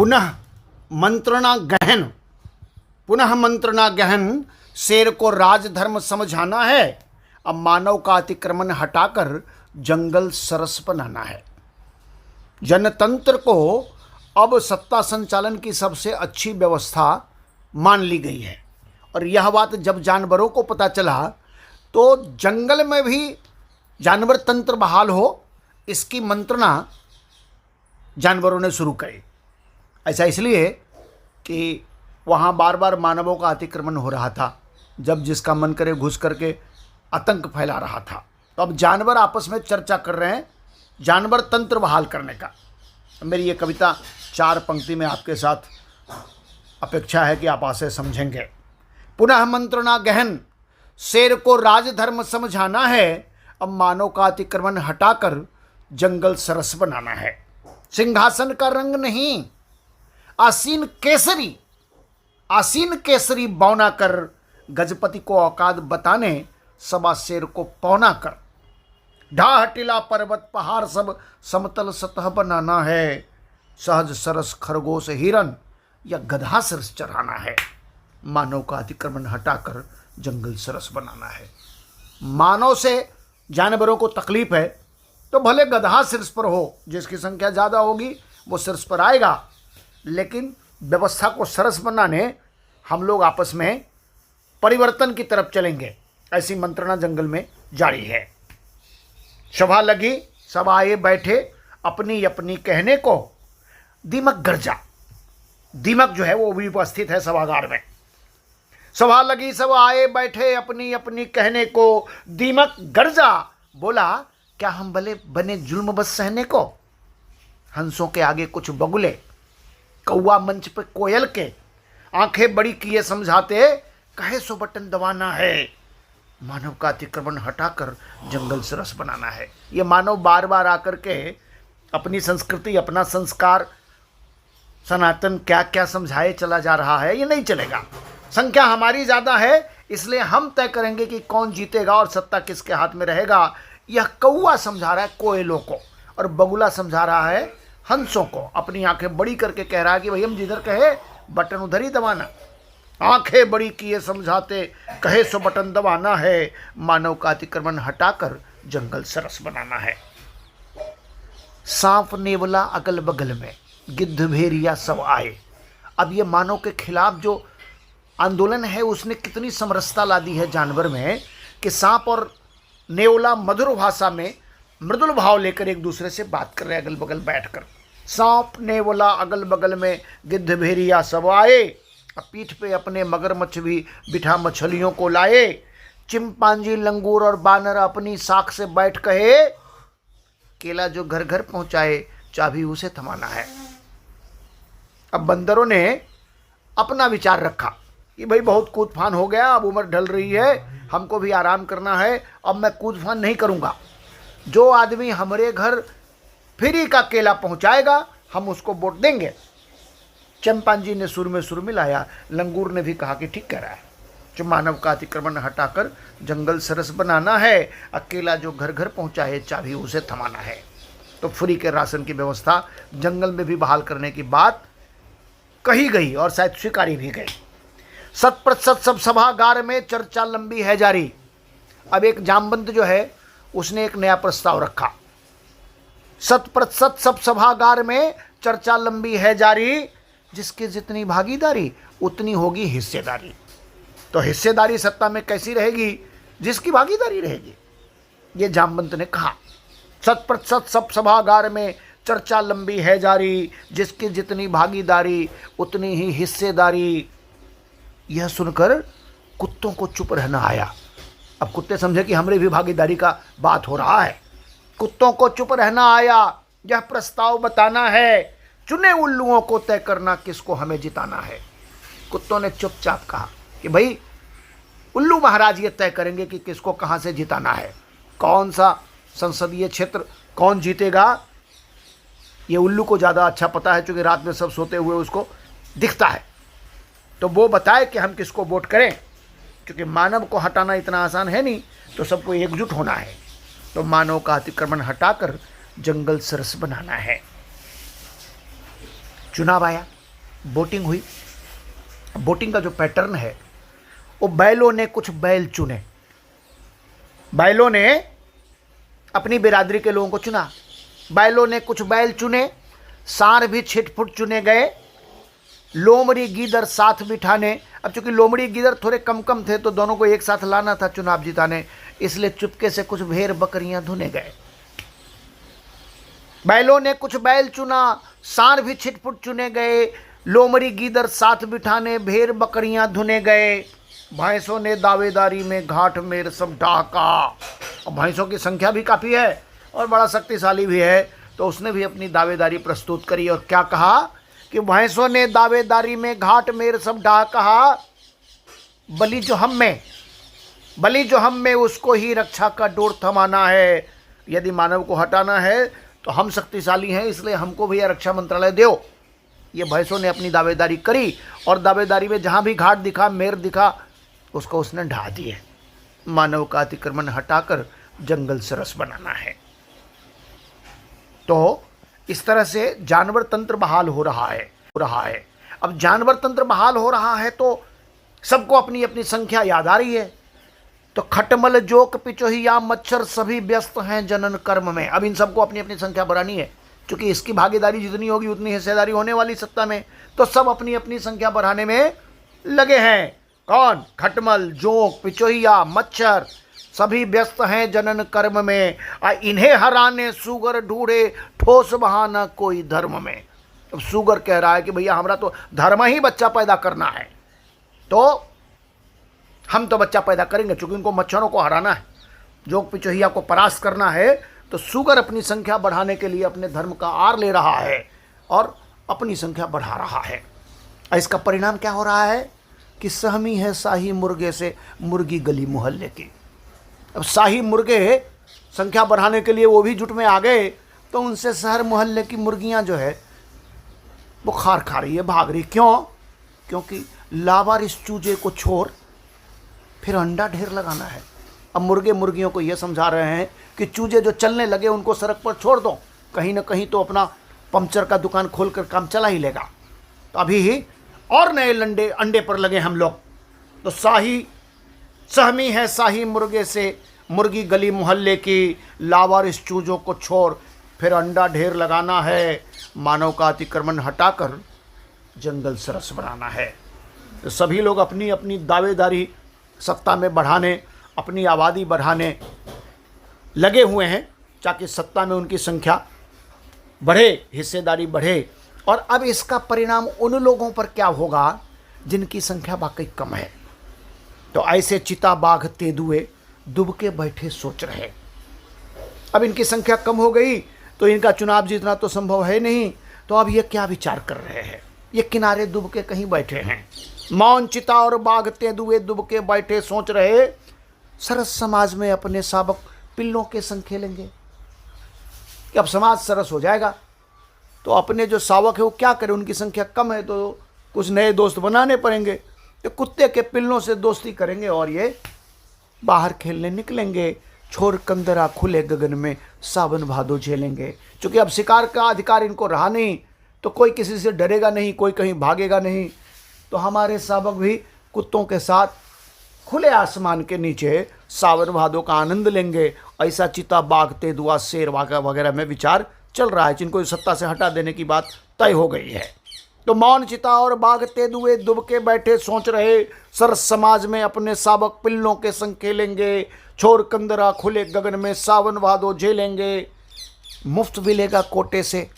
पुनः मंत्रणा गहन, पुनः मंत्रणा गहन, शेर को राजधर्म समझाना है। अब मानव का अतिक्रमण हटाकर जंगल सरस बनाना है। जनतंत्र को अब सत्ता संचालन की सबसे अच्छी व्यवस्था मान ली गई है। और यह बात जब जानवरों को पता चला तो जंगल में भी जानवर तंत्र बहाल हो, इसकी मंत्रणा जानवरों ने शुरू करी। ऐसा इसलिए कि वहाँ बार बार मानवों का अतिक्रमण हो रहा था, जब जिसका मन करे घुस करके आतंक फैला रहा था। तो अब जानवर आपस में चर्चा कर रहे हैं जानवर तंत्र बहाल करने का। मेरी ये कविता 4 पंक्ति में आपके साथ अपेक्षा है कि आप आशय समझेंगे। पुनः मंत्रणा गहन, शेर को राजधर्म समझाना है। अब मानव का अतिक्रमण हटाकर जंगल सरस बनाना है। सिंहासन का रंग नहीं, आसीन केसरी, आसीन केसरी बौना कर, गजपति को औकात बताने सबा शेर को पौना कर। ढाह टीला पर्वत पहाड़ सब समतल सतह बनाना है। सहज सरस खरगोश हिरन या गधा सरस चढ़ाना है। मानव का अतिक्रमण हटाकर जंगल सरस बनाना है। मानव से जानवरों को तकलीफ है तो भले गधा शीर्ष पर हो, जिसकी संख्या ज़्यादा होगी वो शीर्ष पर आएगा, लेकिन व्यवस्था को सरस बनाने हम लोग आपस में परिवर्तन की तरफ चलेंगे। ऐसी मंत्रणा जंगल में जारी है। सभा लगी, सब आए बैठे अपनी अपनी कहने को। दीमक गरजा, दीमक जो है वो भी उपस्थित है सभागार में। सभा लगी, सब आए बैठे अपनी अपनी कहने को। दीमक गरजा, बोला क्या हम भले बने जुल्म बस सहने को। हंसों के आगे कुछ बगुले, कौवा मंच पे कोयल के, आंखें बड़ी किए समझाते कहे सो बटन दबाना है। मानव का अतिक्रमण हटाकर जंगल सरस बनाना है। ये मानव बार बार आकर के अपनी संस्कृति, अपना संस्कार, सनातन क्या क्या समझाए चला जा रहा है। ये नहीं चलेगा। संख्या हमारी ज़्यादा है, इसलिए हम तय करेंगे कि कौन जीतेगा और सत्ता किसके हाथ में रहेगा। यह कौवा समझा रहा है कोयलों को और बगुला समझा रहा है हंसों को। अपनी आंखें बड़ी करके कह रहा है कि भाई हम जिधर कहे बटन उधर ही दबाना। आंखें बड़ी किए समझाते कहे सो बटन दबाना है। मानव का अतिक्रमण हटाकर जंगल सरस बनाना है। सांप नेवला अगल बगल में, गिद्ध भेड़िया सब आए। अब ये मानव के खिलाफ जो आंदोलन है उसने कितनी समरसता ला दी है जानवर में कि सांप और नेवला मधुर भाषा में मृदुल भाव लेकर एक दूसरे से बात कर रहे हैं अगल बगल बैठकर। सांप नेवला अगल बगल में, गिद्ध भेड़िया सब आए। अब पीठ पे अपने मगरमच्छ भी बिठा मछलियों को लाए। चिंपांजी लंगूर और बानर अपनी साख से बैठ कहे केला जो घर घर पहुंचाए चाबी उसे थमाना है। अब बंदरों ने अपना विचार रखा कि भाई बहुत कूद फान हो गया, अब उम्र ढल रही है, हमको भी आराम करना है, अब मैं कूद फान नहीं करूँगा। जो आदमी हमारे घर फ्री का केला पहुँचाएगा हम उसको वोट देंगे। चिंपांजी ने सुर में सुर मिलाया, लंगूर ने भी कहा कि ठीक कह रहा है। जो मानव का अतिक्रमण हटाकर जंगल सरस बनाना है, अकेला जो घर घर पहुँचाए चाबी उसे थमाना है। तो फ्री के राशन की व्यवस्था जंगल में भी बहाल करने की बात कही गई और शायद स्वीकारी भी गई। 100% सब सभागार में चर्चा लंबी है जारी। अब एक जामवंत जो है उसने एक नया प्रस्ताव रखा। 100% सब सभागार में चर्चा लंबी है जारी, जिसकी जितनी भागीदारी उतनी होगी हिस्सेदारी। तो हिस्सेदारी सत्ता में कैसी रहेगी? जिसकी भागीदारी रहेगी, ये जामवंत ने कहा। 100% सब सभागार में चर्चा लंबी है जारी, जिसकी जितनी भागीदारी उतनी ही हिस्सेदारी। यह सुनकर कुत्तों को चुप रहना आया। अब कुत्ते समझे कि हमारी भी भागीदारी का बात हो रहा है। कुत्तों को चुप रहना आया। यह प्रस्ताव बताना है, चुने उल्लुओं को तय करना किसको हमें जिताना है। कुत्तों ने चुपचाप कहा कि भाई उल्लू महाराज ये तय करेंगे कि किसको कहाँ से जिताना है, कौन सा संसदीय क्षेत्र कौन जीतेगा। ये उल्लू को ज़्यादा अच्छा पता है, क्योंकि रात में सब सोते हुए उसको दिखता है। तो वो बताए कि हम किसको वोट करें, क्योंकि मानव को हटाना इतना आसान है नहीं, तो सबको एकजुट होना है। तो मानव का अतिक्रमण हटाकर जंगल सरस बनाना है। चुनाव आया, वोटिंग हुई। वोटिंग का जो पैटर्न है वो बैलों ने कुछ बैल चुने, बैलों ने अपनी बिरादरी के लोगों को चुना, बैलों ने कुछ बैल चुने, सांड भी छिटपुट चुने गए, लोमड़ी गीदड़ साथ बिठाने। अब चूंकि लोमड़ी गीदड़ थोड़े कम कम थे तो दोनों को एक साथ लाना था चुनाव जिताने, इसलिए चुपके से कुछ भेड़ बकरियां धुने गए। बैलों ने कुछ बैल चुना, सांड भी छिटपुट चुने गए, लोमड़ी गीदड़ साथ बिठाने, भेड़ बकरियां धुने गए। भैंसों ने दावेदारी में घाट मेर सब ढाका। और भैंसों की संख्या भी काफ़ी है और बड़ा शक्तिशाली भी है, तो उसने भी अपनी दावेदारी प्रस्तुत करी और क्या कहा कि भैंसों ने दावेदारी में घाट मेर सब ढा कहा, बलि जो हम में उसको ही रक्षा का डोर थमाना है। यदि मानव को हटाना है तो हम शक्तिशाली हैं, इसलिए हमको भी रक्षा मंत्रालय दो। ये भैंसों ने अपनी दावेदारी करी और दावेदारी में जहाँ भी घाट दिखा, मेर दिखा, उसको उसने ढा दिए। मानव का अतिक्रमण हटाकर जंगल सरस बनाना है। तो इस तरह से जानवर तंत्र बहाल हो रहा है। अब जानवर तंत्र बहाल हो रहा है तो सबको अपनी अपनी संख्या याद आ रही है। तो खटमल जोक पिचोहिया मच्छर सभी व्यस्त हैं जनन कर्म में। अब इन सबको अपनी अपनी संख्या बढ़ानी है, क्योंकि इसकी भागीदारी जितनी होगी उतनी हिस्सेदारी होने वाली सत्ता में। तो सब अपनी अपनी संख्या बढ़ाने में लगे हैं। कौन? खटमल जोक पिचोहिया मच्छर सभी व्यस्त हैं जनन कर्म में। इन्हें हराने सुगर ढूंढे ठोस बहाना कोई धर्म में। अब सुगर कह रहा है कि भैया हमारा तो धर्म ही बच्चा पैदा करना है, तो हम तो बच्चा पैदा करेंगे। चूंकि उनको मच्छरों को हराना है, जोक पिचोहिया को परास्त करना है, तो सुगर अपनी संख्या बढ़ाने के लिए अपने धर्म का आर ले रहा है और अपनी संख्या बढ़ा रहा है। इसका परिणाम क्या हो रहा है कि सहमी है शाही मुर्गे से मुर्गी गली मोहल्ले की। अब शाही मुर्गे संख्या बढ़ाने के लिए वो भी जुट में आ गए, तो उनसे शहर मोहल्ले की मुर्गियां जो है वो खार खा रही है, भाग रही। क्यों? क्योंकि लावारिस चूजे को छोड़ फिर अंडा ढेर लगाना है। अब मुर्गे मुर्गियों को ये समझा रहे हैं कि चूजे जो चलने लगे उनको सड़क पर छोड़ दो, कहीं ना कहीं तो अपना पंचर का दुकान खोलकर काम चला ही लेगा। तो अभी ही और नए अंडे पर लगे हम लोग। तो सहमी है शाही मुर्गे से मुर्गी गली मोहल्ले की, लावारिस चूजों को छोड़ फिर अंडा ढेर लगाना है, मानव का अतिक्रमण हटाकर जंगल सरस बनाना है। तो सभी लोग अपनी अपनी दावेदारी सत्ता में बढ़ाने, अपनी आबादी बढ़ाने लगे हुए हैं, ताकि सत्ता में उनकी संख्या बढ़े, हिस्सेदारी बढ़े। और अब इसका परिणाम उन लोगों पर क्या होगा जिनकी संख्या वाकई कम है। तो ऐसे चिता बाघ तेंदुए दुबके बैठे सोच रहे। अब इनकी संख्या कम हो गई तो इनका चुनाव जीतना तो संभव है नहीं, तो अब ये क्या विचार कर रहे हैं? ये किनारे दुबके कहीं बैठे हैं। मौन चिता और बाघ तेंदुए दुबके बैठे सोच रहे, सरस समाज में अपने साबक पिल्लों के संग खेलेंगे। कि अब समाज सरस हो जाएगा तो अपने जो सावक है वो क्या करें, उनकी संख्या कम है तो कुछ नए दोस्त बनाने पड़ेंगे। तो कुत्ते के पिल्लों से दोस्ती करेंगे और ये बाहर खेलने निकलेंगे। छोर कंदरा खुले गगन में सावन भादो झेलेंगे। क्योंकि अब शिकार का अधिकार इनको रहा नहीं, तो कोई किसी से डरेगा नहीं, कोई कहीं भागेगा नहीं। तो हमारे सावक भी कुत्तों के साथ खुले आसमान के नीचे सावन भादो का आनंद लेंगे। ऐसा चिता बाघ तेंदुआ शेर वगैरह में विचार चल रहा है, जिनको सत्ता से हटा देने की बात तय हो गई है। तो मौन चिता और बाघ तेंदुए दुबके बैठे सोच रहे, सरस समाज में अपने साबक पिल्लों के संग खेलेंगे। छोर कंदरा खुले गगन में सावन भादो झेलेंगे। मुफ्त मिलेगा कोटे से,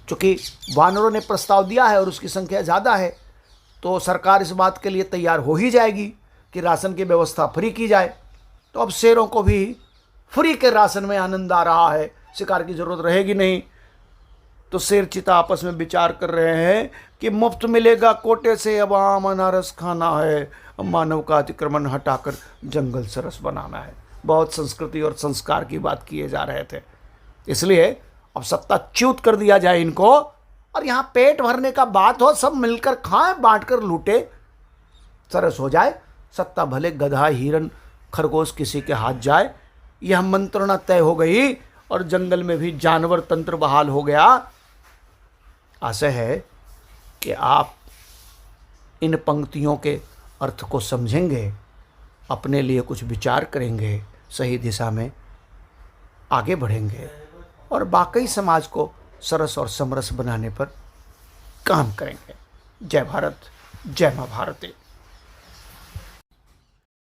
चूंकि वानरों ने प्रस्ताव दिया है और उसकी संख्या ज़्यादा है, तो सरकार इस बात के लिए तैयार हो ही जाएगी कि राशन की व्यवस्था फ्री की जाए। तो अब शेरों को भी फ्री के राशन में आनंद आ रहा है, शिकार की जरूरत रहेगी नहीं। तो शेर चिता आपस में विचार कर रहे हैं कि मुफ्त मिलेगा कोटे से, अब आम अनारस खाना है, अब मानव का अतिक्रमण हटाकर जंगल सरस बनाना है। बहुत संस्कृति और संस्कार की बात किए जा रहे थे, इसलिए अब सत्ता च्युत कर दिया जाए इनको, और यहाँ पेट भरने का बात हो, सब मिलकर खाएं, बांटकर लूटे, सरस हो जाए। सत्ता भले गधा हिरन खरगोश किसी के हाथ जाए। यह मंत्रणा तय हो गई और जंगल में भी जानवर तंत्र बहाल हो गया। आशा है कि आप इन पंक्तियों के अर्थ को समझेंगे, अपने लिए कुछ विचार करेंगे, सही दिशा में आगे बढ़ेंगे और वाकई समाज को सरस और समरस बनाने पर काम करेंगे। जय भारत, जय माँ भारती।